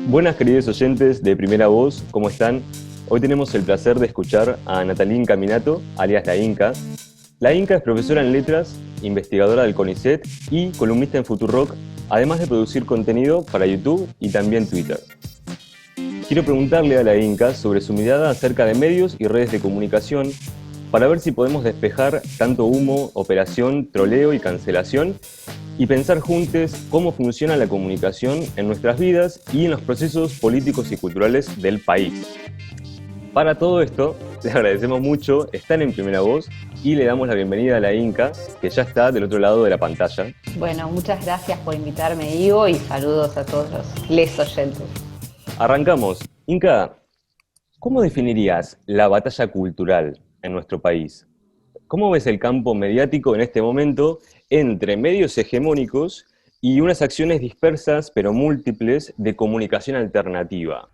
Buenas queridos oyentes de Primera Voz, ¿cómo están? Hoy tenemos el placer de escuchar a Natalín Caminato, alias La Inca. La Inca es profesora en letras, investigadora del CONICET y columnista en Futurock, además de producir contenido para YouTube y también Twitter. Quiero preguntarle a La Inca sobre su mirada acerca de medios y redes de comunicación para ver si podemos despejar tanto humo, operación, troleo y cancelación y pensar juntos cómo funciona la comunicación en nuestras vidas y en los procesos políticos y culturales del país. Para todo esto, le agradecemos mucho estar en Primera Voz y le damos la bienvenida a La Inca, que ya está del otro lado de la pantalla. Bueno, muchas gracias por invitarme, Ivo, y saludos a todos les oyentes. Arrancamos. Inca, ¿cómo definirías la batalla cultural en nuestro país? ¿Cómo ves el campo mediático en este momento entre medios hegemónicos y unas acciones dispersas pero múltiples de comunicación alternativa?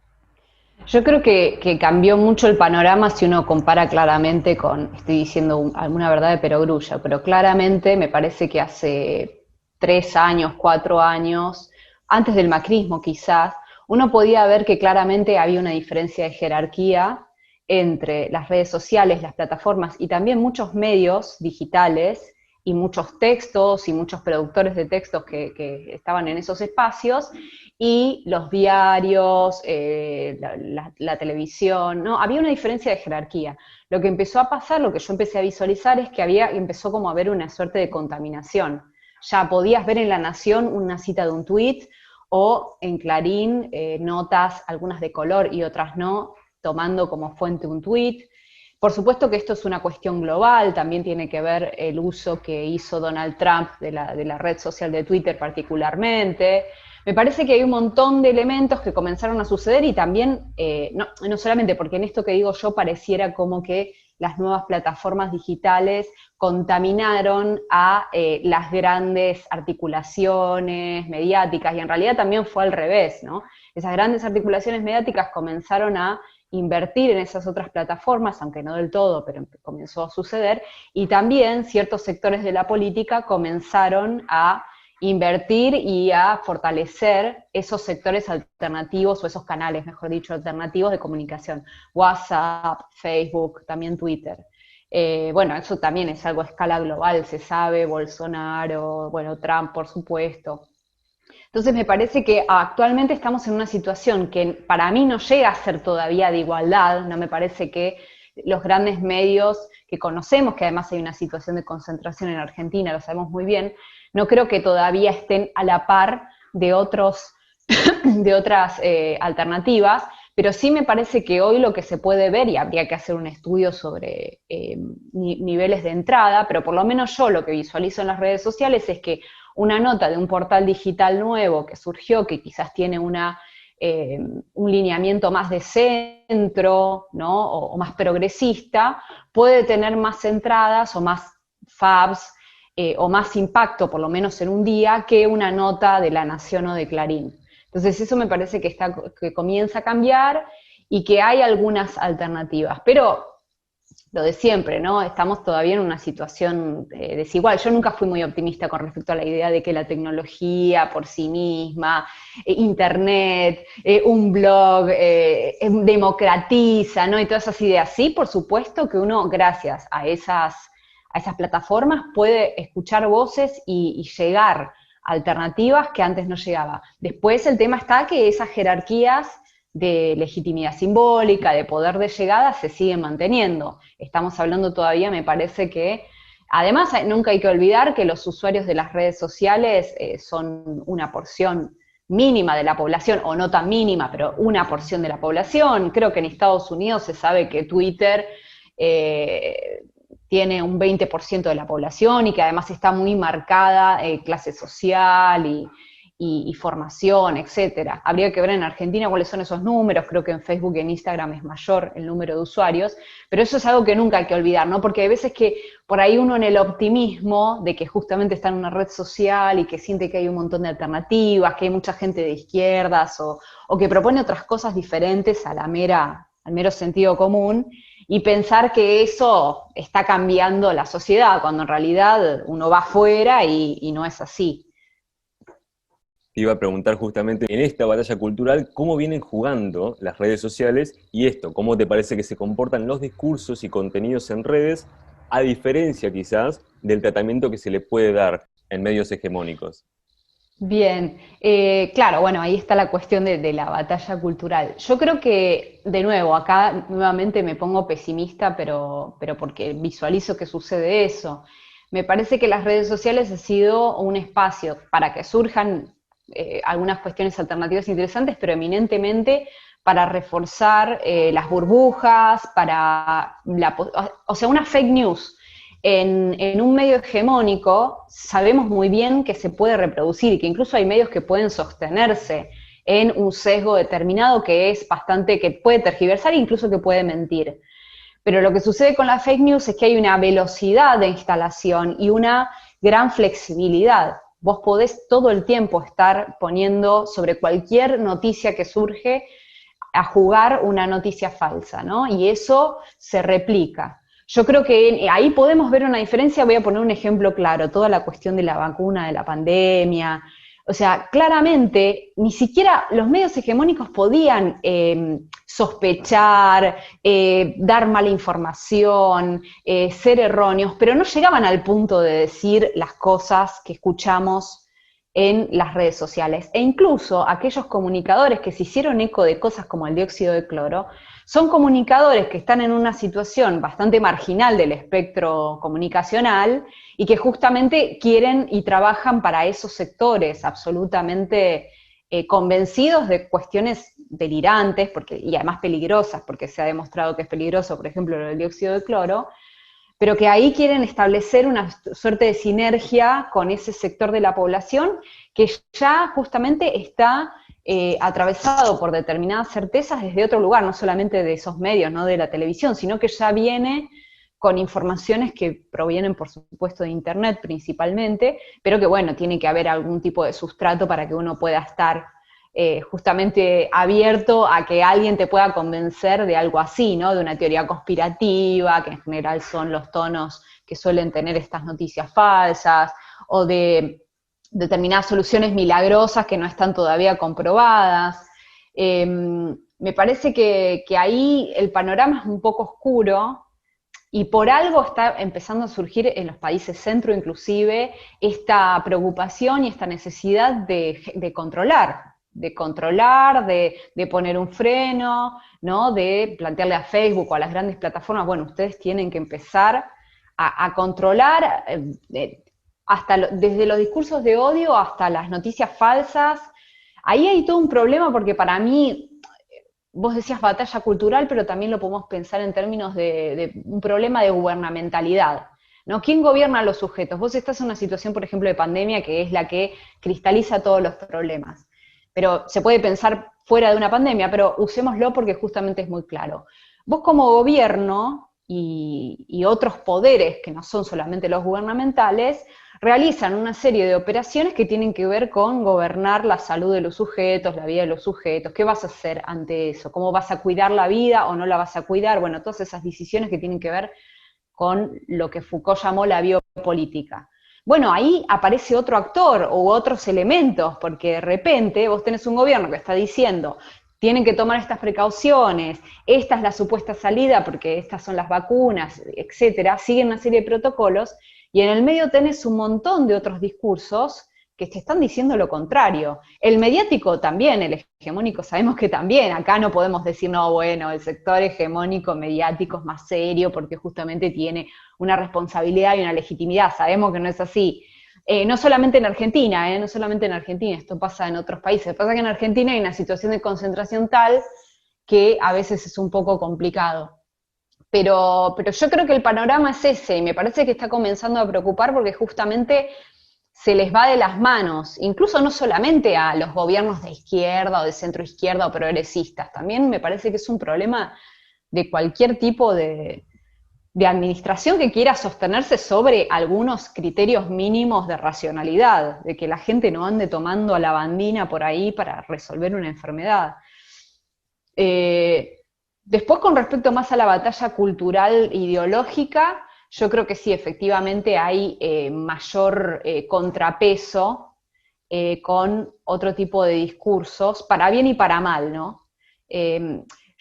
Yo creo que cambió mucho el panorama si uno compara claramente con, estoy diciendo alguna verdad de perogrullo, pero claramente me parece que hace 3 años, 4 años, antes del macrismo quizás, uno podía ver que claramente había una diferencia de jerarquía entre las redes sociales, las plataformas y también muchos medios digitales y muchos textos y muchos productores de textos que estaban en esos espacios y los diarios, la televisión, ¿no? Había una diferencia de jerarquía. Lo que empezó a pasar, lo que yo empecé a visualizar es que empezó como a haber una suerte de contaminación. Ya podías ver en La Nación una cita de un tuit o en Clarín notas, algunas de color y otras no, tomando como fuente un tuit. Por supuesto que esto es una cuestión global, también tiene que ver el uso que hizo Donald Trump de la red social de Twitter particularmente. Me parece que hay un montón de elementos que comenzaron a suceder y también, no solamente porque en esto que digo yo pareciera como que las nuevas plataformas digitales contaminaron a las grandes articulaciones mediáticas, y en realidad también fue al revés, ¿no? Esas grandes articulaciones mediáticas comenzaron a invertir en esas otras plataformas, aunque no del todo, pero comenzó a suceder, y también ciertos sectores de la política comenzaron a invertir y a fortalecer esos sectores alternativos, o esos canales, mejor dicho, alternativos de comunicación. WhatsApp, Facebook, también Twitter. Bueno, eso también es algo a escala global, se sabe, Bolsonaro, bueno, Trump, por supuesto. Entonces me parece que actualmente estamos en una situación que para mí no llega a ser todavía de igualdad, no me parece que los grandes medios que conocemos, que además hay una situación de concentración en Argentina, lo sabemos muy bien, no creo que todavía estén a la par de otras alternativas, pero sí me parece que hoy lo que se puede ver, y habría que hacer un estudio sobre niveles de entrada, pero por lo menos yo lo que visualizo en las redes sociales es que una nota de un portal digital nuevo que surgió, que quizás tiene un lineamiento más de centro, ¿no? o más progresista, puede tener más entradas o más fabs o más impacto, por lo menos en un día, que una nota de La Nación o de Clarín. Entonces eso me parece que comienza a cambiar y que hay algunas alternativas, pero lo de siempre, ¿no? Estamos todavía en una situación desigual. Yo nunca fui muy optimista con respecto a la idea de que la tecnología por sí misma, internet, un blog, democratiza, ¿no? Y todas esas ideas. Sí, por supuesto que uno, gracias a esas plataformas, puede escuchar voces y llegar a alternativas que antes no llegaba. Después el tema está que esas jerarquías de legitimidad simbólica, de poder de llegada, se siguen manteniendo. Estamos hablando todavía, me parece que, además nunca hay que olvidar que los usuarios de las redes sociales son una porción mínima de la población, o no tan mínima, pero una porción de la población. Creo que en Estados Unidos se sabe que Twitter tiene un 20% de la población y que además está muy marcada clase social y formación, etcétera. Habría que ver en Argentina cuáles son esos números, creo que en Facebook y en Instagram es mayor el número de usuarios, pero eso es algo que nunca hay que olvidar, ¿no? Porque hay veces que por ahí uno en el optimismo de que justamente está en una red social y que siente que hay un montón de alternativas, que hay mucha gente de izquierdas o que propone otras cosas diferentes al mero sentido común, y pensar que eso está cambiando la sociedad, cuando en realidad uno va afuera y no es así. Te iba a preguntar justamente en esta batalla cultural, ¿cómo vienen jugando las redes sociales y esto? ¿Cómo te parece que se comportan los discursos y contenidos en redes, a diferencia quizás del tratamiento que se le puede dar en medios hegemónicos? Bien, claro, bueno, ahí está la cuestión de la batalla cultural. Yo creo que, de nuevo, acá nuevamente me pongo pesimista, pero porque visualizo que sucede eso. Me parece que las redes sociales ha sido un espacio para que surjan algunas cuestiones alternativas interesantes, pero eminentemente para reforzar las burbujas, o sea, una fake news en un medio hegemónico sabemos muy bien que se puede reproducir y que incluso hay medios que pueden sostenerse en un sesgo determinado que es bastante, que puede tergiversar e incluso que puede mentir. Pero lo que sucede con la fake news es que hay una velocidad de instalación y una gran flexibilidad. Vos podés todo el tiempo estar poniendo sobre cualquier noticia que surge a jugar una noticia falsa, ¿no? Y eso se replica. Yo creo que ahí podemos ver una diferencia, voy a poner un ejemplo claro, toda la cuestión de la vacuna, de la pandemia, o sea, claramente ni siquiera los medios hegemónicos podían sospechar, dar mala información, ser erróneos, pero no llegaban al punto de decir las cosas que escuchamos en las redes sociales. E incluso aquellos comunicadores que se hicieron eco de cosas como el dióxido de cloro, son comunicadores que están en una situación bastante marginal del espectro comunicacional y que justamente quieren y trabajan para esos sectores absolutamente convencidos de cuestiones delirantes y además peligrosas, porque se ha demostrado que es peligroso, por ejemplo, el dióxido de cloro, pero que ahí quieren establecer una suerte de sinergia con ese sector de la población que ya justamente está atravesado por determinadas certezas desde otro lugar, no solamente de esos medios, no de la televisión, sino que ya viene con informaciones que provienen, por supuesto, de Internet principalmente, pero que, bueno, tiene que haber algún tipo de sustrato para que uno pueda estar justamente abierto a que alguien te pueda convencer de algo así, ¿no? De una teoría conspirativa, que en general son los tonos que suelen tener estas noticias falsas, o de determinadas soluciones milagrosas que no están todavía comprobadas. Me parece que ahí el panorama es un poco oscuro, y por algo está empezando a surgir en los países centro inclusive esta preocupación y esta necesidad de controlar, de poner un freno, ¿no? De plantearle a Facebook o a las grandes plataformas, bueno, ustedes tienen que empezar a controlar desde los discursos de odio hasta las noticias falsas. Ahí hay todo un problema porque para mí, vos decías batalla cultural, pero también lo podemos pensar en términos de un problema de gubernamentalidad, ¿no? ¿Quién gobierna a los sujetos? Vos estás en una situación, por ejemplo, de pandemia, que es la que cristaliza todos los problemas. Pero se puede pensar fuera de una pandemia, pero usémoslo porque justamente es muy claro. Vos como gobierno y otros poderes que no son solamente los gubernamentales, realizan una serie de operaciones que tienen que ver con gobernar la salud de los sujetos, la vida de los sujetos. ¿Qué vas a hacer ante eso? ¿Cómo vas a cuidar la vida o no la vas a cuidar? Bueno, todas esas decisiones que tienen que ver con lo que Foucault llamó la biopolítica. Bueno, ahí aparece otro actor u otros elementos, porque de repente vos tenés un gobierno que está diciendo tienen que tomar estas precauciones, esta es la supuesta salida porque estas son las vacunas, etcétera, siguen una serie de protocolos, y en el medio tenés un montón de otros discursos que te están diciendo lo contrario. El mediático también, el hegemónico sabemos que también, acá no podemos decir, no, bueno, el sector hegemónico mediático es más serio porque justamente tiene una responsabilidad y una legitimidad, sabemos que no es así. No solamente en Argentina, no solamente en Argentina, esto pasa en otros países, pasa que en Argentina hay una situación de concentración tal que a veces es un poco complicado. Pero yo creo que el panorama es ese, y me parece que está comenzando a preocupar porque justamente se les va de las manos, incluso no solamente a los gobiernos de izquierda o de centro izquierda o progresistas, también me parece que es un problema de cualquier tipo de administración que quiera sostenerse sobre algunos criterios mínimos de racionalidad, de que la gente no ande tomando a la bandina por ahí para resolver una enfermedad. Después, con respecto más a la batalla cultural ideológica, yo creo que sí, efectivamente hay mayor contrapeso con otro tipo de discursos, para bien y para mal, ¿no?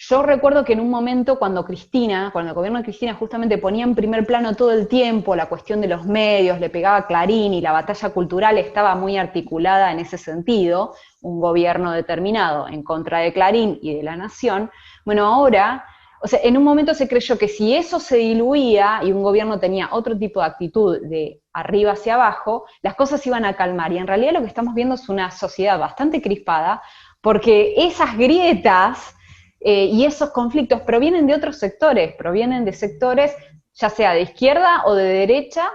Yo recuerdo que en un momento cuando el gobierno de Cristina justamente ponía en primer plano todo el tiempo la cuestión de los medios, le pegaba a Clarín y la batalla cultural estaba muy articulada en ese sentido, un gobierno determinado en contra de Clarín y de La Nación. Bueno, ahora, o sea, en un momento se creyó que si eso se diluía y un gobierno tenía otro tipo de actitud de arriba hacia abajo, las cosas iban a calmar. Y en realidad lo que estamos viendo es una sociedad bastante crispada, porque esas grietas y esos conflictos provienen de otros sectores, provienen de sectores ya sea de izquierda o de derecha,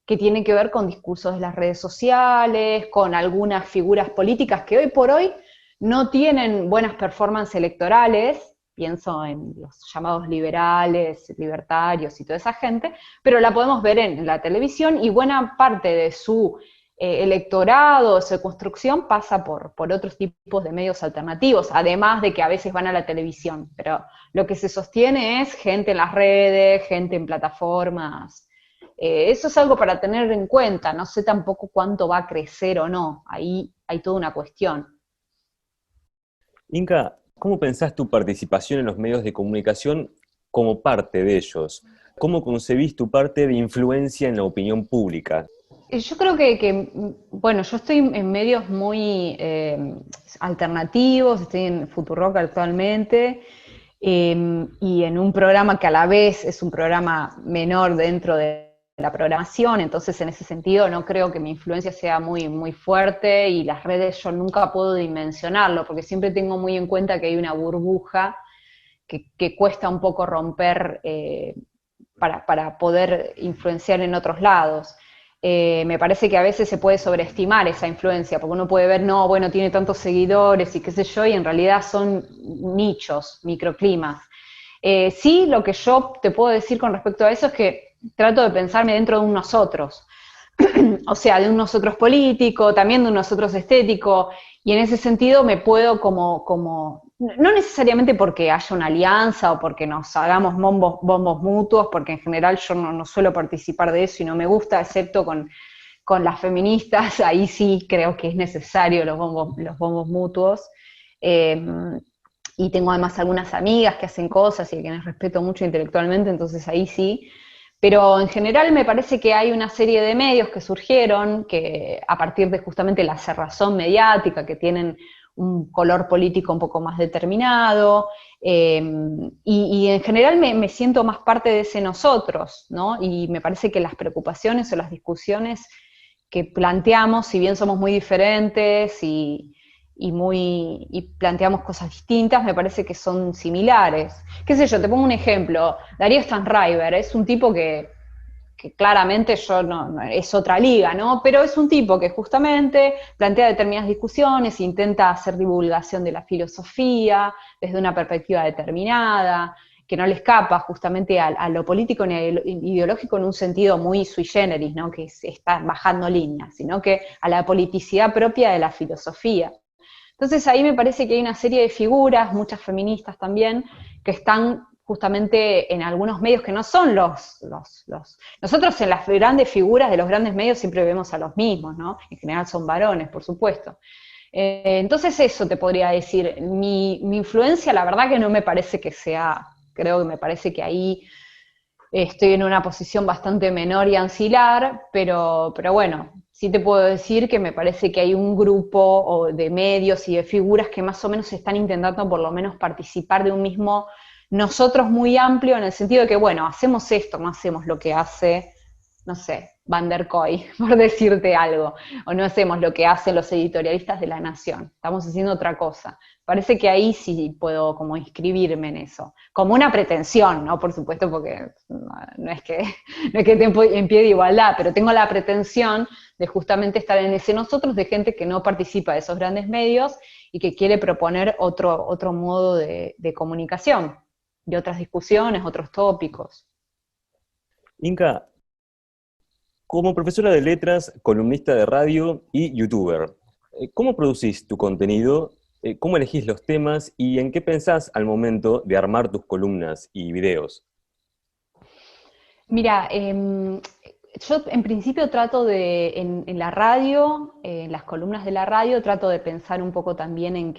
que tienen que ver con discursos de las redes sociales, con algunas figuras políticas que hoy por hoy no tienen buenas performances electorales, pienso en los llamados liberales, libertarios y toda esa gente, pero la podemos ver en la televisión y buena parte de su electorado, su construcción pasa por otros tipos de medios alternativos, además de que a veces van a la televisión, pero lo que se sostiene es gente en las redes, gente en plataformas. Eso es algo para tener en cuenta, no sé tampoco cuánto va a crecer o no, ahí hay toda una cuestión. Inka, ¿cómo pensás tu participación en los medios de comunicación como parte de ellos? ¿Cómo concebís tu parte de influencia en la opinión pública? Yo creo bueno, yo estoy en medios muy alternativos, estoy en Futurock actualmente, y en un programa que a la vez es un programa menor dentro de la programación, entonces en ese sentido no creo que mi influencia sea muy, muy fuerte, y las redes yo nunca puedo dimensionarlo, porque siempre tengo muy en cuenta que hay una burbuja que cuesta un poco romper para poder influenciar en otros lados. Me parece que a veces se puede sobreestimar esa influencia, porque uno puede ver, no, bueno, tiene tantos seguidores y qué sé yo, y en realidad son nichos, microclimas. Sí, lo que yo te puedo decir con respecto a eso es que trato de pensarme dentro de un nosotros, o sea, de un nosotros político, también de un nosotros estético, y en ese sentido me puedo no necesariamente porque haya una alianza o porque nos hagamos bombos mutuos, porque en general yo no suelo participar de eso y no me gusta, excepto con las feministas, ahí sí creo que es necesario los bombos mutuos. Eh, y tengo además algunas amigas que hacen cosas y a quienes respeto mucho intelectualmente, entonces ahí sí. Pero en general me parece que hay una serie de medios que surgieron, que a partir de justamente la cerrazón mediática, que tienen un color político un poco más determinado, y en general me siento más parte de ese nosotros, ¿no? Y me parece que las preocupaciones o las discusiones que planteamos, si bien somos muy diferentes y planteamos cosas distintas, me parece que son similares. Qué sé yo, te pongo un ejemplo. Darío Stanraiver es un tipo que claramente yo no, es otra liga, ¿no? Pero es un tipo que justamente plantea determinadas discusiones, intenta hacer divulgación de la filosofía desde una perspectiva determinada, que no le escapa justamente a lo político ni ideológico en un sentido muy sui generis, ¿no? Que está bajando líneas, sino que a la politicidad propia de la filosofía. Entonces ahí me parece que hay una serie de figuras, muchas feministas también, que están justamente en algunos medios que no son Nosotros en las grandes figuras de los grandes medios siempre vemos a los mismos, ¿no? En general son varones, por supuesto. Entonces eso te podría decir. Mi influencia, la verdad que no me parece que sea, creo que me parece que ahí estoy en una posición bastante menor y ancilar, pero bueno, sí te puedo decir que me parece que hay un grupo de medios y de figuras que más o menos están intentando por lo menos participar de un mismo nosotros muy amplio, en el sentido de que, bueno, hacemos esto, no hacemos lo que hace, no sé, Van der Koy, por decirte algo, o no hacemos lo que hacen los editorialistas de La Nación, estamos haciendo otra cosa. Parece que ahí sí puedo como inscribirme en eso, como una pretensión, ¿no? Por supuesto, porque no es que, no es que esté en pie de igualdad, pero tengo la pretensión de justamente estar en ese nosotros de gente que no participa de esos grandes medios y que quiere proponer otro modo de comunicación, de otras discusiones, otros tópicos. Inka, como profesora de letras, columnista de radio y youtuber, ¿cómo producís tu contenido? ¿Cómo elegís los temas? ¿Y en qué pensás al momento de armar tus columnas y videos? Mira, yo en principio trato de, en la radio, en las columnas de la radio, trato de pensar un poco también en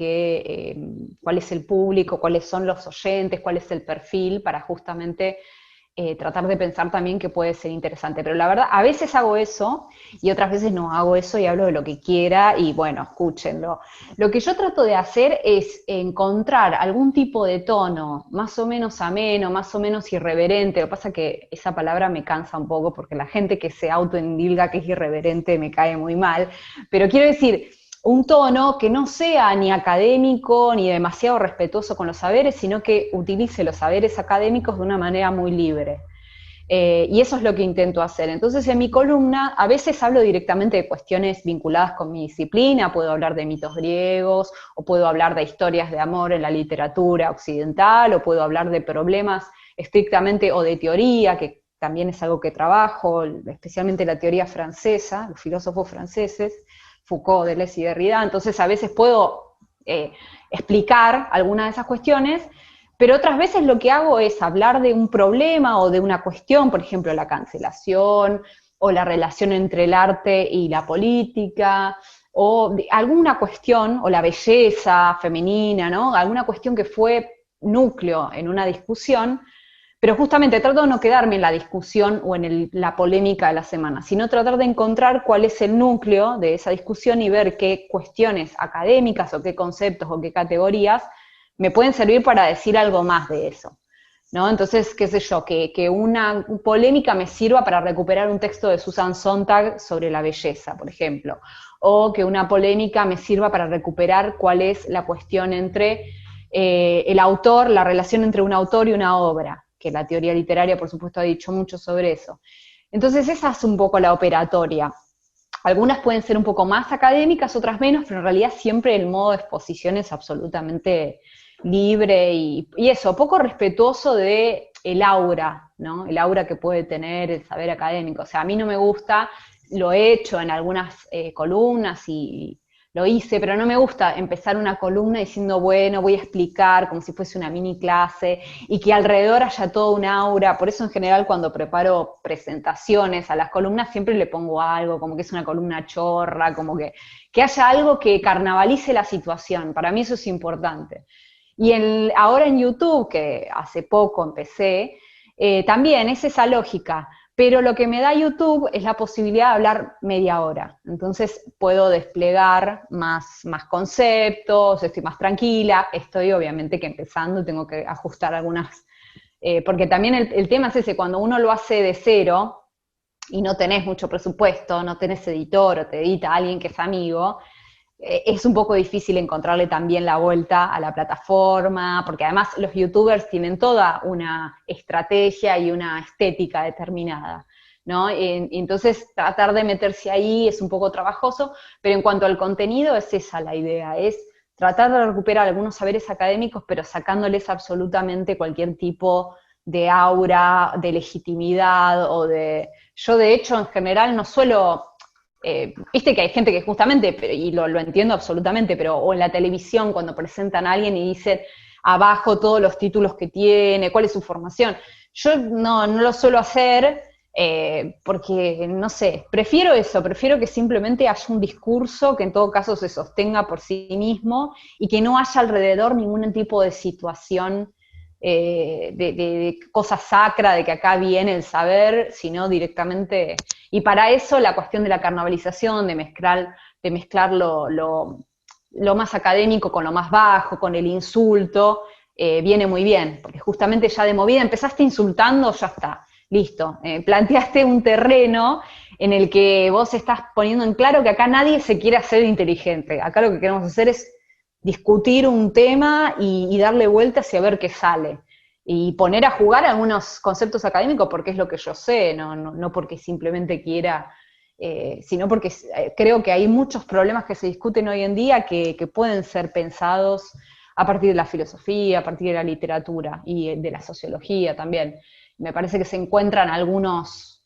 cuál es el público, cuáles son los oyentes, cuál es el perfil, para justamente tratar de pensar también que puede ser interesante. Pero la verdad, a veces hago eso y otras veces no hago eso y hablo de lo que quiera y bueno, escúchenlo. Lo que yo trato de hacer es encontrar algún tipo de tono más o menos ameno, más o menos irreverente. Lo que pasa es que esa palabra me cansa un poco porque la gente que se autoendilga que es irreverente me cae muy mal. Pero quiero decir, un tono que no sea ni académico ni demasiado respetuoso con los saberes, sino que utilice los saberes académicos de una manera muy libre. Y eso es lo que intento hacer. Entonces, en mi columna, a veces hablo directamente de cuestiones vinculadas con mi disciplina, puedo hablar de mitos griegos, o puedo hablar de historias de amor en la literatura occidental, o puedo hablar de problemas estrictamente, o de teoría, que también es algo que trabajo, especialmente la teoría francesa, los filósofos franceses, Foucault, Deleuze y Derrida. Entonces, a veces puedo explicar algunas de esas cuestiones, pero otras veces lo que hago es hablar de un problema o de una cuestión, por ejemplo, la cancelación, o la relación entre el arte y la política, o de alguna cuestión, o la belleza femenina, ¿no? Alguna cuestión que fue núcleo en una discusión, pero justamente trato de no quedarme en la discusión o en la polémica de la semana, sino tratar de encontrar cuál es el núcleo de esa discusión y ver qué cuestiones académicas o qué conceptos o qué categorías me pueden servir para decir algo más de eso, ¿no? Entonces, qué sé yo, que una polémica me sirva para recuperar un texto de Susan Sontag sobre la belleza, por ejemplo, o que una polémica me sirva para recuperar cuál es la cuestión entre el autor, la relación entre un autor y una obra, que la teoría literaria, por supuesto, ha dicho mucho sobre eso. Entonces, esa es un poco la operatoria. Algunas pueden ser un poco más académicas, otras menos, pero en realidad siempre el modo de exposición es absolutamente libre y eso, poco respetuoso de el aura, ¿no? El aura que puede tener el saber académico. O sea, a mí no me gusta, lo he hecho en algunas columnas y lo hice, pero no me gusta empezar una columna diciendo, bueno, voy a explicar como si fuese una mini clase y que alrededor haya toda un aura. Por eso en general cuando preparo presentaciones a las columnas siempre le pongo algo, como que es una columna chorra, como que haya algo que carnavalice la situación. Para mí eso es importante. Y ahora en YouTube, que hace poco empecé, también es esa lógica. Pero lo que me da YouTube es la posibilidad de hablar media hora. Entonces puedo desplegar más conceptos, estoy más tranquila, estoy obviamente que empezando, tengo que ajustar algunas, porque también el tema es ese, cuando uno lo hace de cero y no tenés mucho presupuesto, no tenés editor o te edita alguien que es amigo, es un poco difícil encontrarle también la vuelta a la plataforma, porque además los youtubers tienen toda una estrategia y una estética determinada, ¿no? Y entonces tratar de meterse ahí es un poco trabajoso, pero en cuanto al contenido es esa la idea, es tratar de recuperar algunos saberes académicos, pero sacándoles absolutamente cualquier tipo de aura, de legitimidad, o de... Yo de hecho en general no suelo... viste que hay gente que justamente, y lo entiendo absolutamente, pero o en la televisión cuando presentan a alguien y dicen abajo todos los títulos que tiene, cuál es su formación. Yo no lo suelo hacer porque, no sé, prefiero eso, prefiero que simplemente haya un discurso que en todo caso se sostenga por sí mismo y que no haya alrededor ningún tipo de situación de cosa sacra, de que acá viene el saber, sino directamente... Y para eso la cuestión de la carnavalización, de mezclar lo más académico con lo más bajo, con el insulto, viene muy bien, porque justamente ya de movida empezaste insultando, ya está, listo. Planteaste un terreno en el que vos estás poniendo en claro que acá nadie se quiere hacer inteligente, acá lo que queremos hacer es discutir un tema y darle vueltas y a ver qué sale. Y poner a jugar algunos conceptos académicos porque es lo que yo sé, no porque simplemente quiera, sino porque creo que hay muchos problemas que se discuten hoy en día que pueden ser pensados a partir de la filosofía, a partir de la literatura y de la sociología también. Me parece que se encuentran algunos...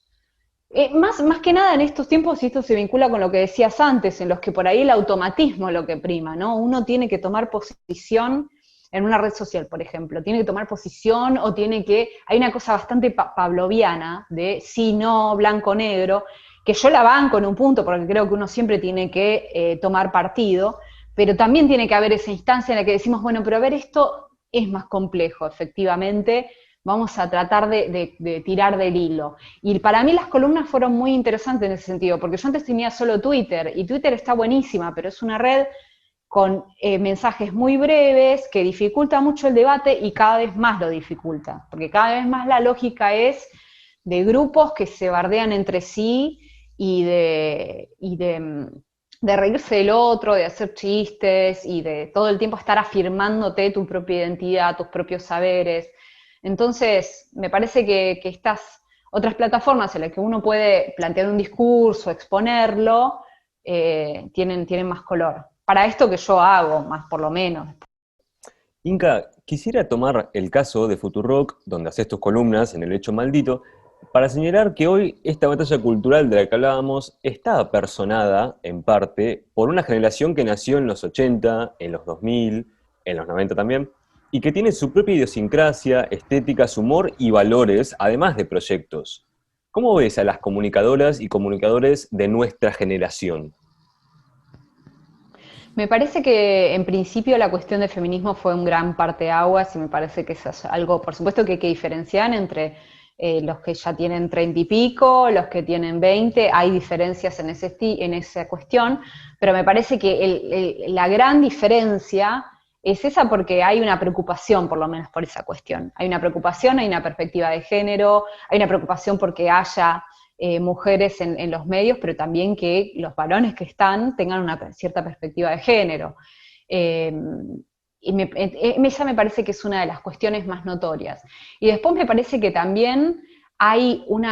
más que nada en estos tiempos, y esto se vincula con lo que decías antes, en los que por ahí el automatismo es lo que prima, ¿no? Uno tiene que tomar posición en una red social, por ejemplo, tiene que tomar posición o hay una cosa bastante pavloviana de sí, no, blanco, negro, que yo la banco en un punto porque creo que uno siempre tiene que tomar partido, pero también tiene que haber esa instancia en la que decimos, bueno, pero a ver, esto es más complejo, efectivamente, vamos a tratar de tirar del hilo. Y para mí las columnas fueron muy interesantes en ese sentido, porque yo antes tenía solo Twitter, y Twitter está buenísima, pero es una red con mensajes muy breves, que dificulta mucho el debate y cada vez más lo dificulta, porque cada vez más la lógica es de grupos que se bardean entre sí y de reírse del otro, de hacer chistes y de todo el tiempo estar afirmándote tu propia identidad, tus propios saberes. Entonces, me parece que estas otras plataformas en las que uno puede plantear un discurso, exponerlo, tienen más color. Para esto que yo hago, más por lo menos. Inca, quisiera tomar el caso de Futurock, donde haces tus columnas en El Hecho Maldito, para señalar que hoy esta batalla cultural de la que hablábamos está apersonada, en parte, por una generación que nació en los 80, en los 2000, en los 90 también, y que tiene su propia idiosincrasia, estética, su humor y valores, además de proyectos. ¿Cómo ves a las comunicadoras y comunicadores de nuestra generación? Me parece que en principio la cuestión del feminismo fue un gran parteaguas y me parece que eso es algo, por supuesto que hay que diferenciar entre los que ya tienen 30 y pico, los que tienen 20, hay diferencias en esa cuestión, pero me parece que la gran diferencia es esa porque hay una preocupación por lo menos por esa cuestión. Hay una preocupación, hay una perspectiva de género, hay una preocupación porque haya mujeres en los medios, pero también que los varones que están tengan una cierta perspectiva de género. Eh, esa me parece que es una de las cuestiones más notorias. Y después me parece que también hay un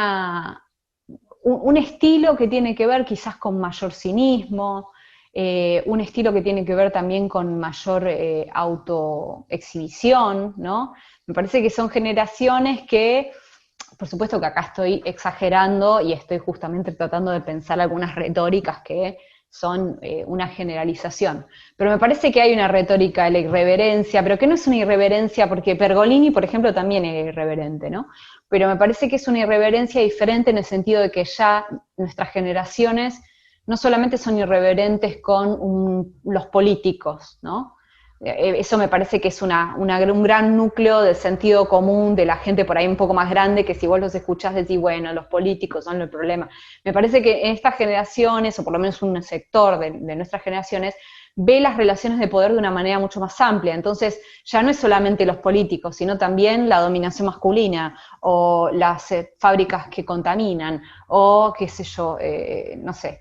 estilo que tiene que ver quizás con mayor cinismo, un estilo que tiene que ver también con mayor autoexhibición, ¿no? Me parece que son generaciones que, por supuesto que acá estoy exagerando y estoy justamente tratando de pensar algunas retóricas que son una generalización. Pero me parece que hay una retórica de la irreverencia, pero que no es una irreverencia, porque Pergolini, por ejemplo, también era irreverente, ¿no? Pero me parece que es una irreverencia diferente en el sentido de que ya nuestras generaciones no solamente son irreverentes con los políticos, ¿no? Eso me parece que es un gran núcleo de sentido común de la gente por ahí un poco más grande, que si vos los escuchás decís, bueno, los políticos son el problema. Me parece que en estas generaciones, o por lo menos un sector de nuestras generaciones, ve las relaciones de poder de una manera mucho más amplia. Entonces, ya no es solamente los políticos, sino también la dominación masculina, o las fábricas que contaminan, o qué sé yo, no sé,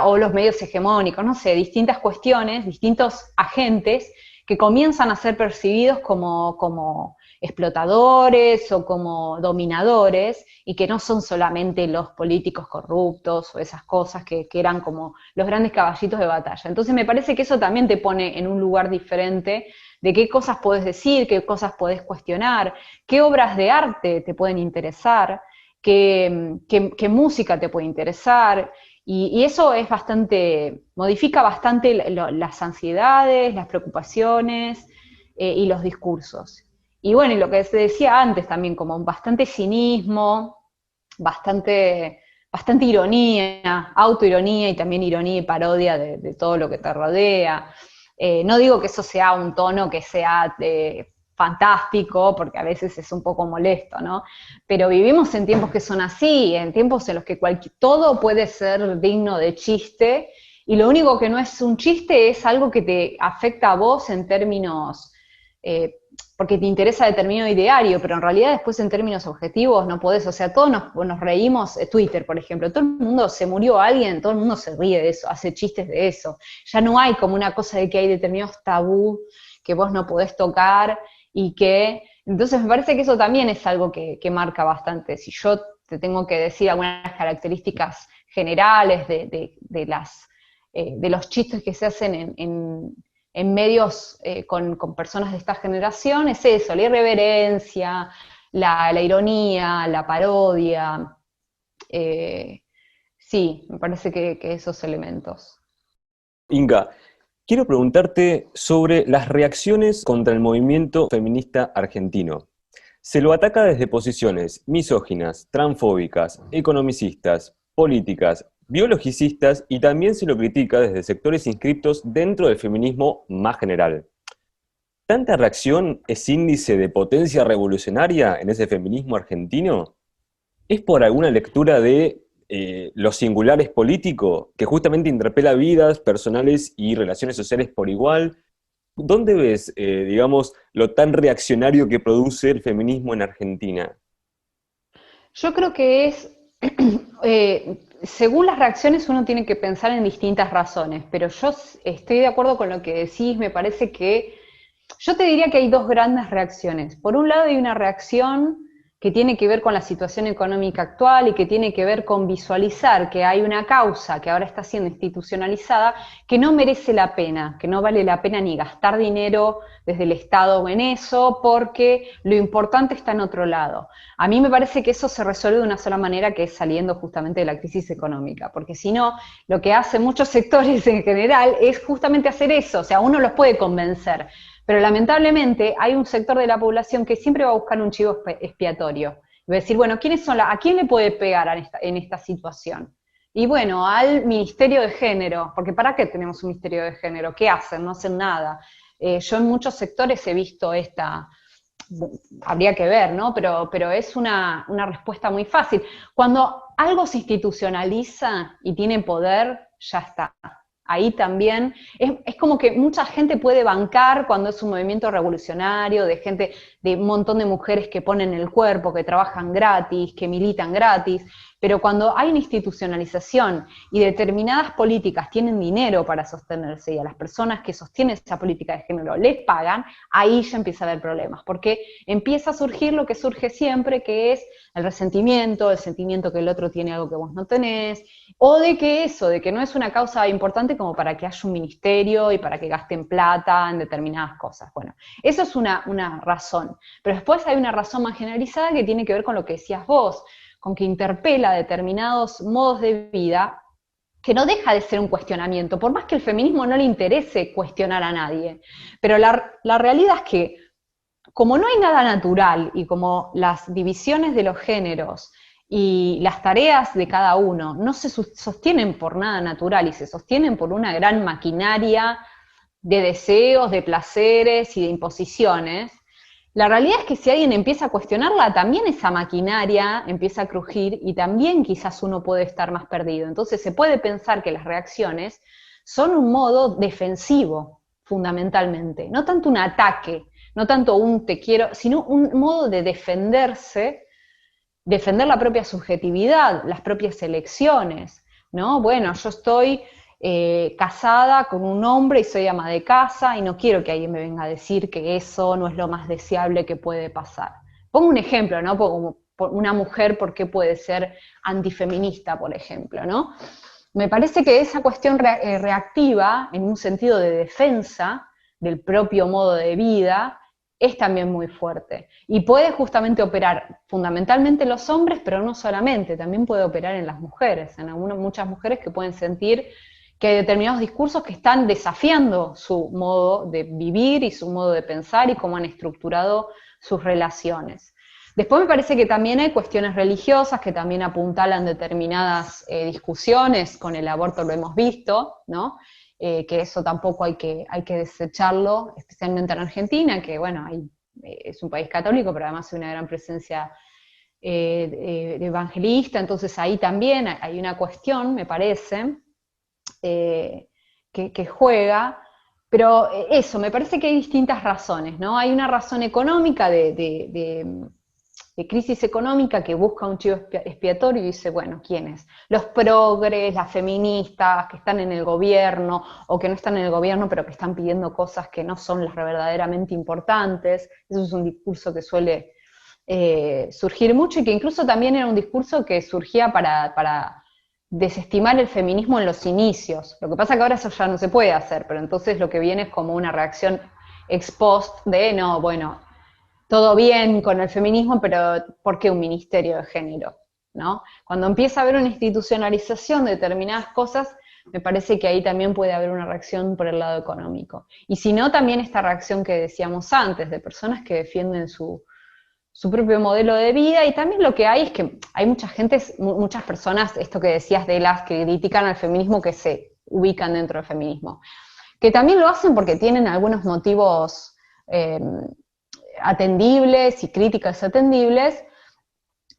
o los medios hegemónicos, no sé, distintas cuestiones, distintos agentes que comienzan a ser percibidos como explotadores o como dominadores y que no son solamente los políticos corruptos o esas cosas que eran como los grandes caballitos de batalla. Entonces me parece que eso también te pone en un lugar diferente de qué cosas podés decir, qué cosas podés cuestionar, qué obras de arte te pueden interesar, qué música te puede interesar. Y eso es modifica bastante las ansiedades, las preocupaciones y los discursos. Y bueno, y lo que se decía antes también, como bastante cinismo, bastante ironía, autoironía y también ironía y parodia de todo lo que te rodea. No digo que eso sea un tono que sea fantástico, porque a veces es un poco molesto, ¿no? Pero vivimos en tiempos que son así, en tiempos en los que todo puede ser digno de chiste, y lo único que no es un chiste es algo que te afecta a vos en términos, porque te interesa determinado ideario, pero en realidad después en términos objetivos no podés, o sea, todos nos reímos, Twitter, por ejemplo, todo el mundo se murió alguien, todo el mundo se ríe de eso, hace chistes de eso, ya no hay como una cosa de que hay determinados tabú que vos no podés tocar, entonces me parece que eso también es algo que marca bastante. Si yo te tengo que decir algunas características generales de los chistes que se hacen en medios con personas de esta generación, es eso, la irreverencia, la ironía, la parodia, sí, me parece que esos elementos. Inca, Quiero preguntarte sobre las reacciones contra el movimiento feminista argentino. Se lo ataca desde posiciones misóginas, transfóbicas, economicistas, políticas, biologicistas y también se lo critica desde sectores inscriptos dentro del feminismo más general. ¿Tanta reacción es índice de potencia revolucionaria en ese feminismo argentino? ¿Es por alguna lectura de lo singular es político, que justamente interpela vidas personales y relaciones sociales por igual? ¿Dónde ves, digamos, lo tan reaccionario que produce el feminismo en Argentina? Yo creo que es, según las reacciones uno tiene que pensar en distintas razones, pero yo estoy de acuerdo con lo que decís, me parece que, yo te diría que hay dos grandes reacciones. Por un lado hay una reacción que tiene que ver con la situación económica actual y que tiene que ver con visualizar que hay una causa que ahora está siendo institucionalizada que no merece la pena, que no vale la pena ni gastar dinero desde el Estado en eso, porque lo importante está en otro lado. A mí me parece que eso se resuelve de una sola manera, que es saliendo justamente de la crisis económica, porque si no, lo que hacen muchos sectores en general es justamente hacer eso, o sea, uno los puede convencer, pero lamentablemente hay un sector de la población que siempre va a buscar un chivo expiatorio. Y va a decir, bueno, ¿a quién le puede pegar en esta situación? Y bueno, al Ministerio de Género, porque ¿para qué tenemos un Ministerio de Género? ¿Qué hacen? No hacen nada. Yo en muchos sectores he visto habría que ver, ¿no? Pero es una respuesta muy fácil. Cuando algo se institucionaliza y tiene poder, ya está. Ahí también, es como que mucha gente puede bancar cuando es un movimiento revolucionario, de gente, de un montón de mujeres que ponen el cuerpo, que trabajan gratis, que militan gratis, pero cuando hay una institucionalización y determinadas políticas tienen dinero para sostenerse y a las personas que sostienen esa política de género les pagan, ahí ya empieza a haber problemas, porque empieza a surgir lo que surge siempre, que es el resentimiento, el sentimiento que el otro tiene algo que vos no tenés, o de que no es una causa importante como para que haya un ministerio y para que gasten plata en determinadas cosas. Bueno, eso es una razón. Pero después hay una razón más generalizada que tiene que ver con lo que decías vos, con que interpela determinados modos de vida que no deja de ser un cuestionamiento, por más que el feminismo no le interese cuestionar a nadie. Pero la realidad es que, como no hay nada natural y como las divisiones de los géneros y las tareas de cada uno no se sostienen por nada natural y se sostienen por una gran maquinaria de deseos, de placeres y de imposiciones, la realidad es que si alguien empieza a cuestionarla, también esa maquinaria empieza a crujir y también quizás uno puede estar más perdido. Entonces se puede pensar que las reacciones son un modo defensivo, fundamentalmente, no tanto un ataque, no tanto un te quiero, sino un modo de defenderse, defender la propia subjetividad, las propias elecciones, ¿no? Bueno, yo estoy casada con un hombre y soy ama de casa y no quiero que alguien me venga a decir que eso no es lo más deseable que puede pasar. Pongo un ejemplo, ¿no? Como una mujer, ¿por qué puede ser antifeminista, por ejemplo, ¿no? Me parece que esa cuestión reactiva, en un sentido de defensa del propio modo de vida, es también muy fuerte. Y puede justamente operar fundamentalmente en los hombres, pero no solamente, también puede operar en las mujeres, en muchas mujeres que pueden sentir que hay determinados discursos que están desafiando su modo de vivir y su modo de pensar y cómo han estructurado sus relaciones. Después me parece que también hay cuestiones religiosas que también apuntalan determinadas discusiones, con el aborto lo hemos visto, ¿no? Que eso tampoco hay que desecharlo, especialmente en Argentina, que bueno, es un país católico, pero además hay una gran presencia de evangelista, entonces ahí también hay una cuestión, me parece, que juega, pero eso, me parece que hay distintas razones, ¿no? Hay una razón económica de crisis económica que busca un chivo expiatorio y dice, bueno, ¿quiénes? Los progres, las feministas que están en el gobierno o que no están en el gobierno pero que están pidiendo cosas que no son las verdaderamente importantes. Eso es un discurso que suele surgir mucho y que incluso también era un discurso que surgía para desestimar el feminismo en los inicios. Lo que pasa es que ahora eso ya no se puede hacer, pero entonces lo que viene es como una reacción ex post de, no, bueno, todo bien con el feminismo, pero ¿por qué un ministerio de género? ¿No? Cuando empieza a haber una institucionalización de determinadas cosas, me parece que ahí también puede haber una reacción por el lado económico. Y si no, también esta reacción que decíamos antes, de personas que defienden su propio modelo de vida, y también lo que hay es que hay muchas personas, esto que decías de las que critican al feminismo, que se ubican dentro del feminismo, que también lo hacen porque tienen algunos motivos atendibles y críticas atendibles,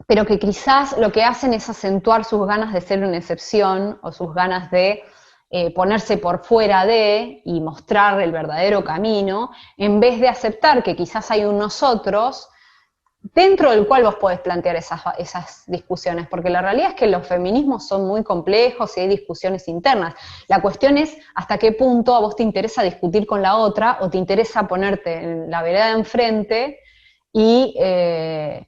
pero que quizás lo que hacen es acentuar sus ganas de ser una excepción, o sus ganas de ponerse por fuera de y mostrar el verdadero camino, en vez de aceptar que quizás hay un nosotros dentro del cual vos podés plantear esas discusiones, porque la realidad es que los feminismos son muy complejos y hay discusiones internas. La cuestión es hasta qué punto a vos te interesa discutir con la otra, o te interesa ponerte en la vereda de enfrente y,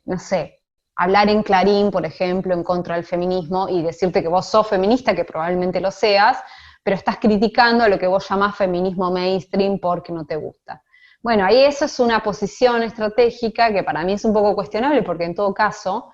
no sé, hablar en Clarín, por ejemplo, en contra del feminismo y decirte que vos sos feminista, que probablemente lo seas, pero estás criticando a lo que vos llamás feminismo mainstream porque no te gusta. Bueno, ahí eso es una posición estratégica que para mí es un poco cuestionable, porque en todo caso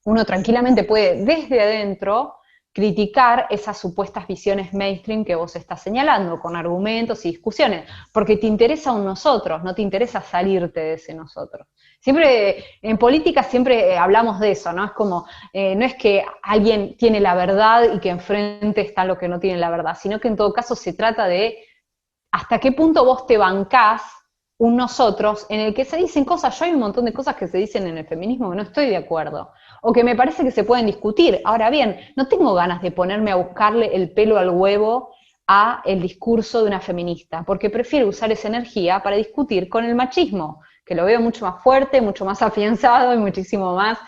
uno tranquilamente puede desde adentro criticar esas supuestas visiones mainstream que vos estás señalando, con argumentos y discusiones, porque te interesa un nosotros, no te interesa salirte de ese nosotros. Siempre, en política siempre hablamos de eso, ¿no? Es como, no es que alguien tiene la verdad y que enfrente está lo que no tiene la verdad, sino que en todo caso se trata de hasta qué punto vos te bancás un nosotros en el que se dicen cosas. Yo hay un montón de cosas que se dicen en el feminismo que no estoy de acuerdo, o que me parece que se pueden discutir. Ahora bien, no tengo ganas de ponerme a buscarle el pelo al huevo a el discurso de una feminista, porque prefiero usar esa energía para discutir con el machismo, que lo veo mucho más fuerte, mucho más afianzado y muchísimo más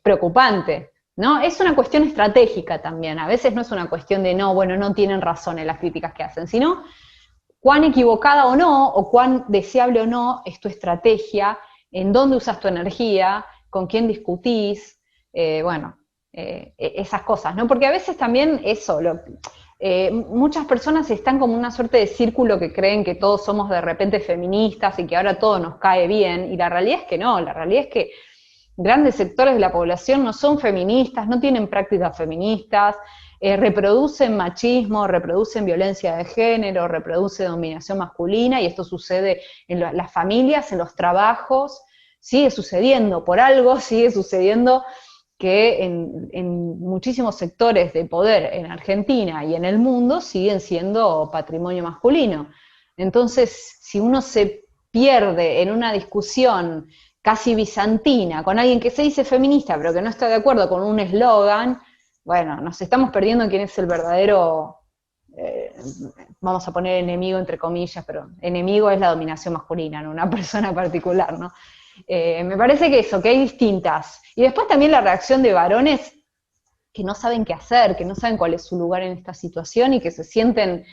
preocupante, ¿no? Es una cuestión estratégica también. A veces no es una cuestión de no tienen razón en las críticas que hacen, sino cuán equivocada o no, o cuán deseable o no es tu estrategia, en dónde usas tu energía, con quién discutís, esas cosas, ¿no? Porque a veces también eso, muchas personas están como una suerte de círculo que creen que todos somos de repente feministas y que ahora todo nos cae bien, y la realidad es que no, la realidad es que grandes sectores de la población no son feministas, no tienen prácticas feministas, reproducen machismo, reproducen violencia de género, reproducen dominación masculina, y esto sucede en las familias, en los trabajos, sigue sucediendo, por algo sigue sucediendo que en muchísimos sectores de poder en Argentina y en el mundo siguen siendo patrimonio masculino. Entonces, si uno se pierde en una discusión casi bizantina con alguien que se dice feminista pero que no está de acuerdo con un eslogan, bueno, nos estamos perdiendo quién es el verdadero, vamos a poner enemigo entre comillas, pero enemigo es la dominación masculina, no una persona particular, ¿no? Me parece que eso, que hay distintas. Y después también la reacción de varones que no saben qué hacer, que no saben cuál es su lugar en esta situación y que se sienten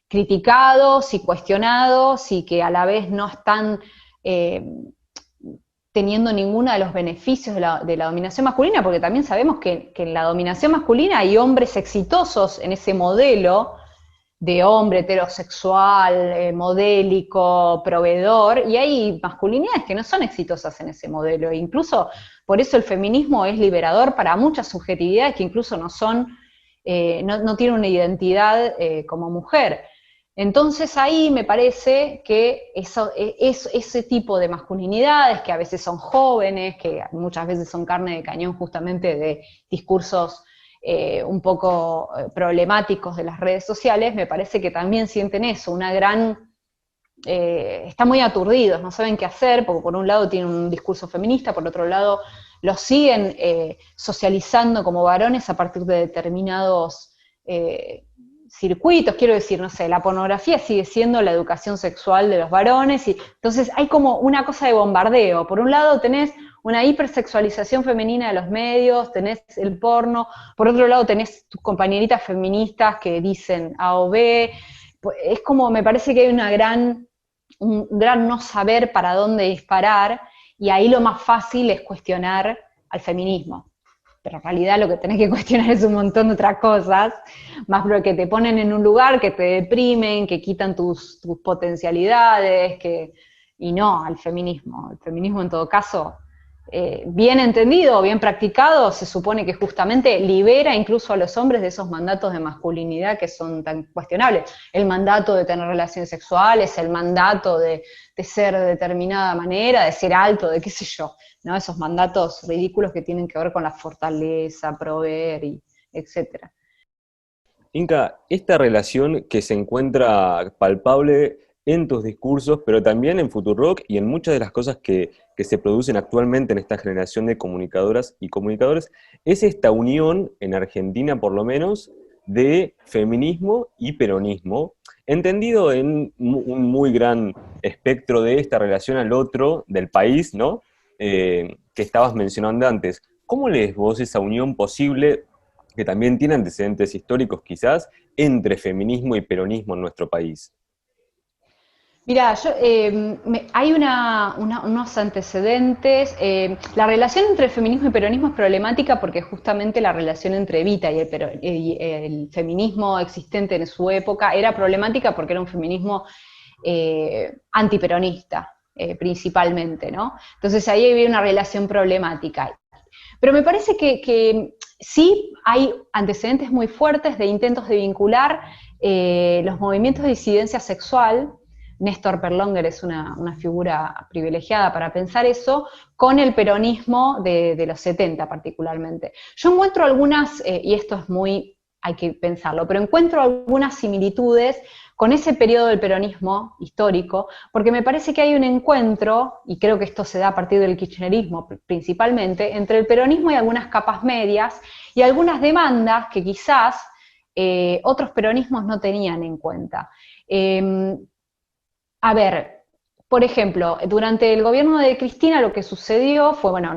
criticados y cuestionados y que a la vez no están teniendo ninguno de los beneficios de la dominación masculina, porque también sabemos que en la dominación masculina hay hombres exitosos en ese modelo de hombre heterosexual, modélico, proveedor, y hay masculinidades que no son exitosas en ese modelo, e incluso por eso el feminismo es liberador para muchas subjetividades que incluso no son, no tienen una identidad como mujer. Entonces ahí me parece que ese tipo de masculinidades, que a veces son jóvenes, que muchas veces son carne de cañón justamente de discursos un poco problemáticos de las redes sociales, me parece que también sienten eso, están muy aturdidos, no saben qué hacer, porque por un lado tienen un discurso feminista, por otro lado los siguen socializando como varones a partir de determinados circuitos, quiero decir, no sé, la pornografía sigue siendo la educación sexual de los varones, y entonces hay como una cosa de bombardeo. Por un lado tenés una hipersexualización femenina de los medios, tenés el porno, por otro lado tenés tus compañeritas feministas que dicen A o B, es como, me parece que hay un gran no saber para dónde disparar, y ahí lo más fácil es cuestionar al feminismo. Pero en realidad lo que tenés que cuestionar es un montón de otras cosas, más porque te ponen en un lugar, que te deprimen, que quitan tus potencialidades, y no al feminismo. El feminismo en todo caso bien entendido o bien practicado, se supone que justamente libera incluso a los hombres de esos mandatos de masculinidad que son tan cuestionables. El mandato de tener relaciones sexuales, el mandato de ser de determinada manera, de ser alto, de qué sé yo, ¿no? Esos mandatos ridículos que tienen que ver con la fortaleza, proveer, y etcétera. Inca, esta relación que se encuentra palpable en tus discursos, pero también en Futurock y en muchas de las cosas que se producen actualmente en esta generación de comunicadoras y comunicadores, es esta unión, en Argentina por lo menos, de feminismo y peronismo, entendido en un muy gran espectro de esta relación al otro del país, ¿no? Que estabas mencionando antes. ¿Cómo lees vos esa unión posible, que también tiene antecedentes históricos quizás, entre feminismo y peronismo en nuestro país? Mira, hay unos antecedentes. La relación entre el feminismo y peronismo es problemática porque justamente la relación entre Evita y el feminismo existente en su época era problemática porque era un feminismo antiperonista, principalmente, ¿no? Entonces ahí había una relación problemática. Pero me parece que sí hay antecedentes muy fuertes de intentos de vincular los movimientos de disidencia sexual. Néstor Perlonger es una figura privilegiada para pensar eso, con el peronismo de los 70 particularmente. Yo encuentro algunas, y esto es muy, hay que pensarlo, pero encuentro algunas similitudes con ese periodo del peronismo histórico, porque me parece que hay un encuentro, y creo que esto se da a partir del kirchnerismo principalmente, entre el peronismo y algunas capas medias, y algunas demandas que quizás otros peronismos no tenían en cuenta. A ver, por ejemplo, durante el gobierno de Cristina lo que sucedió fue, bueno,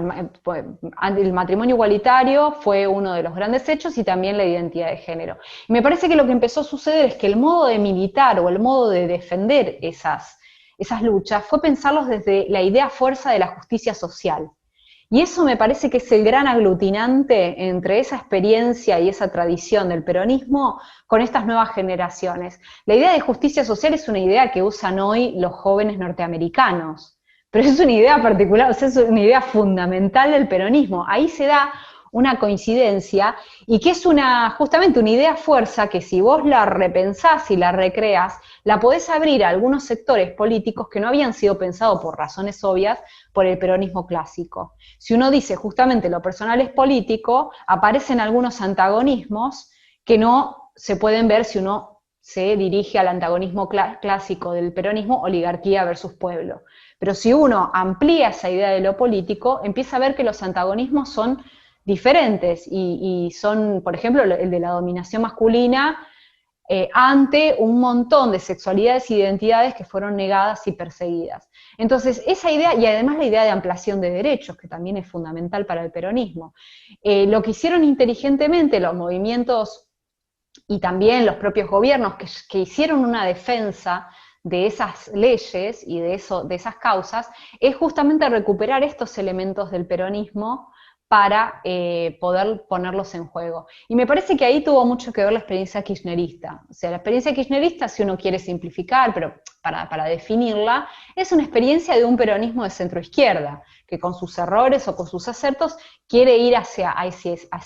el matrimonio igualitario fue uno de los grandes hechos y también la identidad de género. Y me parece que lo que empezó a suceder es que el modo de militar o el modo de defender esas luchas fue pensarlos desde la idea fuerza de la justicia social. Y eso me parece que es el gran aglutinante entre esa experiencia y esa tradición del peronismo con estas nuevas generaciones. La idea de justicia social es una idea que usan hoy los jóvenes norteamericanos, pero es una idea particular, o sea, es una idea fundamental del peronismo. Ahí se da una coincidencia y que es justamente una idea fuerza que si vos la repensás y la recreás, la podés abrir a algunos sectores políticos que no habían sido pensados por razones obvias por el peronismo clásico. Si uno dice justamente lo personal es político, aparecen algunos antagonismos que no se pueden ver si uno se dirige al antagonismo clásico del peronismo, oligarquía versus pueblo. Pero si uno amplía esa idea de lo político, empieza a ver que los antagonismos son diferentes y son, por ejemplo, el de la dominación masculina ante un montón de sexualidades e identidades que fueron negadas y perseguidas. Entonces, esa idea, y además la idea de ampliación de derechos, que también es fundamental para el peronismo, lo que hicieron inteligentemente los movimientos y también los propios gobiernos que hicieron una defensa de esas leyes y de esas causas, es justamente recuperar estos elementos del peronismo para poder ponerlos en juego. Y me parece que ahí tuvo mucho que ver la experiencia kirchnerista. O sea, la experiencia kirchnerista, si uno quiere simplificar, pero para definirla, es una experiencia de un peronismo de centroizquierda, que con sus errores o con sus acertos quiere ir hacia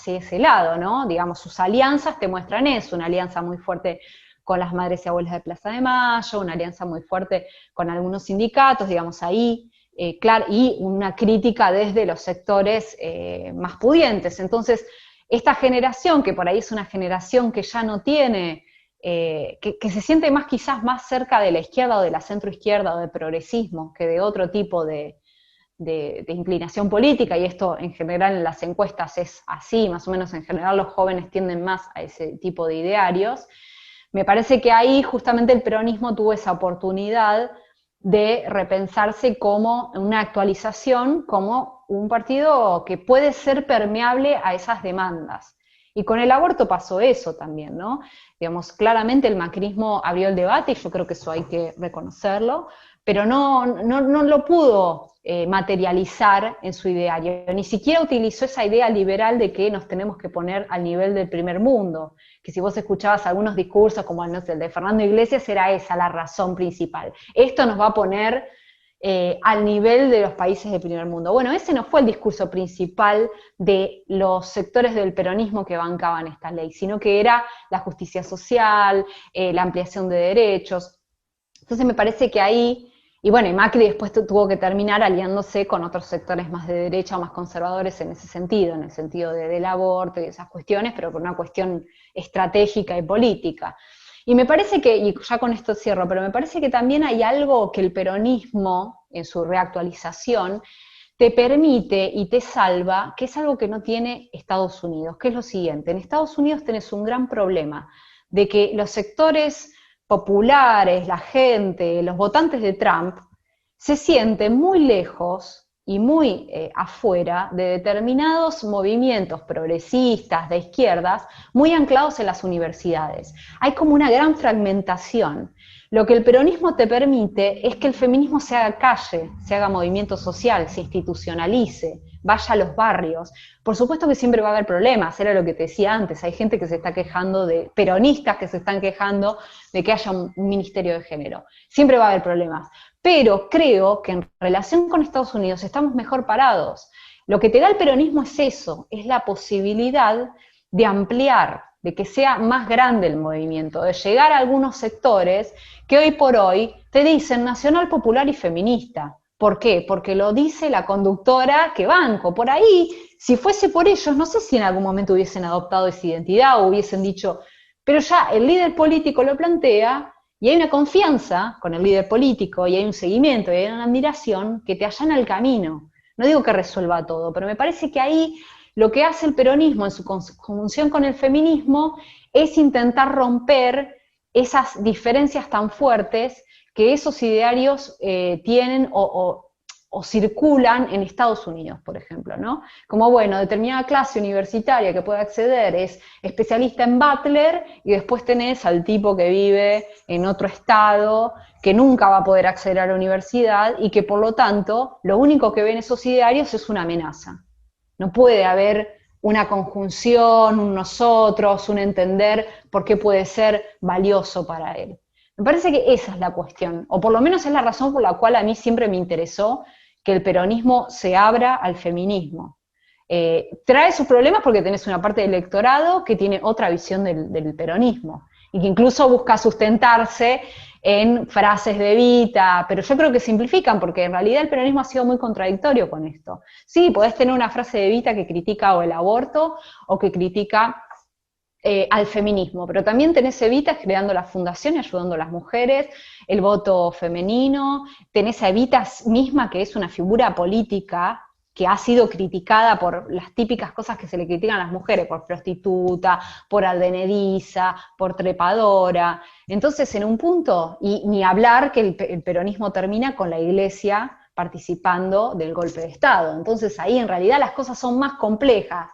ese lado, ¿no? Digamos, sus alianzas te muestran eso, una alianza muy fuerte con las madres y abuelas de Plaza de Mayo, una alianza muy fuerte con algunos sindicatos, digamos, ahí, claro, y una crítica desde los sectores más pudientes. Entonces, esta generación, que por ahí es una generación que ya no tiene, que se siente más quizás más cerca de la izquierda o de la centroizquierda o del progresismo que de otro tipo de inclinación política, y esto en general en las encuestas es así, más o menos en general los jóvenes tienden más a ese tipo de idearios. Me parece que ahí justamente el peronismo tuvo esa oportunidad de repensarse como una actualización, como un partido que puede ser permeable a esas demandas. Y con el aborto pasó eso también, ¿no? Digamos, claramente el macrismo abrió el debate, y yo creo que eso hay que reconocerlo, pero no lo pudo materializar en su ideario, ni siquiera utilizó esa idea liberal de que nos tenemos que poner al nivel del primer mundo, que si vos escuchabas algunos discursos como no sé, el de Fernando Iglesias, era esa la razón principal. Esto nos va a poner al nivel de los países del primer mundo. Bueno, ese no fue el discurso principal de los sectores del peronismo que bancaban esta ley, sino que era la justicia social, la ampliación de derechos. Entonces me parece que ahí, y bueno, y Macri después tuvo que terminar aliándose con otros sectores más de derecha o más conservadores en ese sentido, en el sentido del aborto y esas cuestiones, pero por una cuestión estratégica y política. Y me parece que, y ya con esto cierro, pero me parece que también hay algo que el peronismo, en su reactualización, te permite y te salva, que es algo que no tiene Estados Unidos, que es lo siguiente. En Estados Unidos tenés un gran problema de que los sectores populares, la gente, los votantes de Trump, se sienten muy lejos y muy afuera de determinados movimientos progresistas, de izquierdas, muy anclados en las universidades. Hay como una gran fragmentación. Lo que el peronismo te permite es que el feminismo se haga calle, se haga movimiento social, se institucionalice, vaya a los barrios. Por supuesto que siempre va a haber problemas, era lo que te decía antes, hay gente que se está quejando de, peronistas que se están quejando de que haya un ministerio de género. Siempre va a haber problemas. Pero creo que en relación con Estados Unidos estamos mejor parados. Lo que te da el peronismo es eso, es la posibilidad de ampliar, de que sea más grande el movimiento, de llegar a algunos sectores que hoy por hoy te dicen nacional, popular y feminista. ¿Por qué? Porque lo dice la conductora que banco. Por ahí, si fuese por ellos, no sé si en algún momento hubiesen adoptado esa identidad o hubiesen dicho, pero ya el líder político lo plantea, y hay una confianza con el líder político, y hay un seguimiento, y hay una admiración que te allana el camino. No digo que resuelva todo, pero me parece que ahí lo que hace el peronismo en su conjunción con el feminismo es intentar romper esas diferencias tan fuertes que esos idearios tienen o circulan en Estados Unidos, por ejemplo, ¿no? Como, bueno, determinada clase universitaria que puede acceder es especialista en Butler y después tenés al tipo que vive en otro estado que nunca va a poder acceder a la universidad y que, por lo tanto, lo único que ven esos idearios es una amenaza. No puede haber una conjunción, un nosotros, un entender por qué puede ser valioso para él. Me parece que esa es la cuestión, o por lo menos es la razón por la cual a mí siempre me interesó que el peronismo se abra al feminismo. Trae sus problemas porque tenés una parte del electorado que tiene otra visión del peronismo, y que incluso busca sustentarse en frases de Evita, pero yo creo que simplifican, porque en realidad el peronismo ha sido muy contradictorio con esto. Sí, podés tener una frase de Evita que critica o el aborto, o que critica al feminismo, pero también tenés Evita creando la fundación y ayudando a las mujeres, el voto femenino, tenés a Evita misma, que es una figura política que ha sido criticada por las típicas cosas que se le critican a las mujeres, por prostituta, por advenediza, por trepadora. Entonces, en un punto, y ni hablar que el peronismo termina con la Iglesia participando del golpe de Estado. Entonces, ahí en realidad las cosas son más complejas.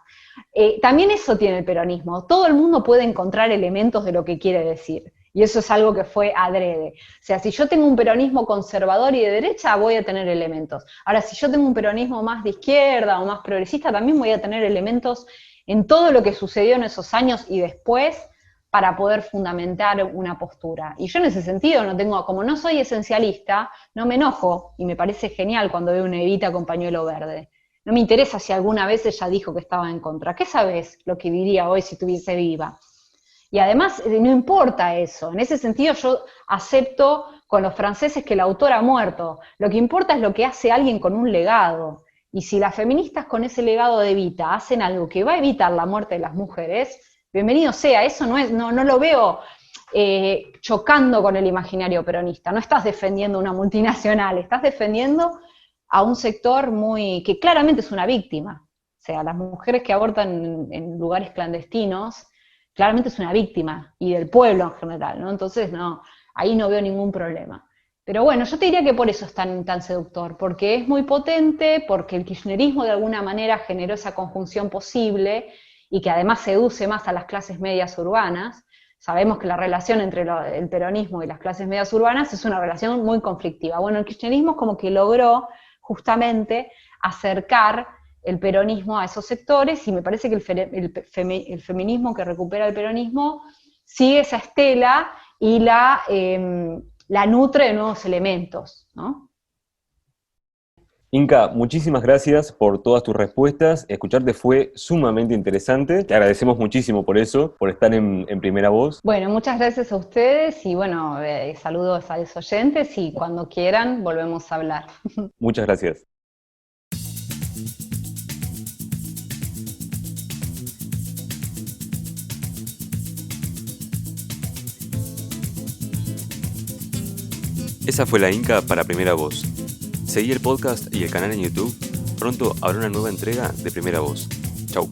También eso tiene el peronismo, todo el mundo puede encontrar elementos de lo que quiere decir, y eso es algo que fue adrede. O sea, si yo tengo un peronismo conservador y de derecha, voy a tener elementos. Ahora, si yo tengo un peronismo más de izquierda o más progresista, también voy a tener elementos en todo lo que sucedió en esos años y después para poder fundamentar una postura. Y yo en ese sentido no tengo, como no soy esencialista, no me enojo, y me parece genial cuando veo una Evita con pañuelo verde. No me interesa si alguna vez ella dijo que estaba en contra. ¿Qué sabes lo que diría hoy si estuviese viva? Y además no importa eso. En ese sentido yo acepto con los franceses que el autor ha muerto. Lo que importa es lo que hace alguien con un legado. Y si las feministas con ese legado de Evita hacen algo que va a evitar la muerte de las mujeres, bienvenido sea. Eso no lo veo chocando con el imaginario peronista. No estás defendiendo una multinacional, estás defendiendo a un sector que claramente es una víctima. O sea, las mujeres que abortan en lugares clandestinos, claramente es una víctima, y del pueblo en general, ¿no? Entonces, no, ahí no veo ningún problema. Pero bueno, yo te diría que por eso es tan seductor, porque es muy potente, porque el kirchnerismo de alguna manera generó esa conjunción posible, y que además seduce más a las clases medias urbanas. Sabemos que la relación entre el peronismo y las clases medias urbanas es una relación muy conflictiva. Bueno, el kirchnerismo como que logró justamente acercar el peronismo a esos sectores, y me parece que el feminismo que recupera el peronismo sigue esa estela y la nutre de nuevos elementos, ¿no? Inka, muchísimas gracias por todas tus respuestas. Escucharte fue sumamente interesante. Te agradecemos muchísimo por eso, por estar en Primera Voz. Bueno, muchas gracias a ustedes y bueno, saludos a los oyentes y cuando quieran volvemos a hablar. Muchas gracias. Esa fue la Inka para Primera Voz. Seguí el podcast y el canal en YouTube. Pronto habrá una nueva entrega de Primera Voz. Chau.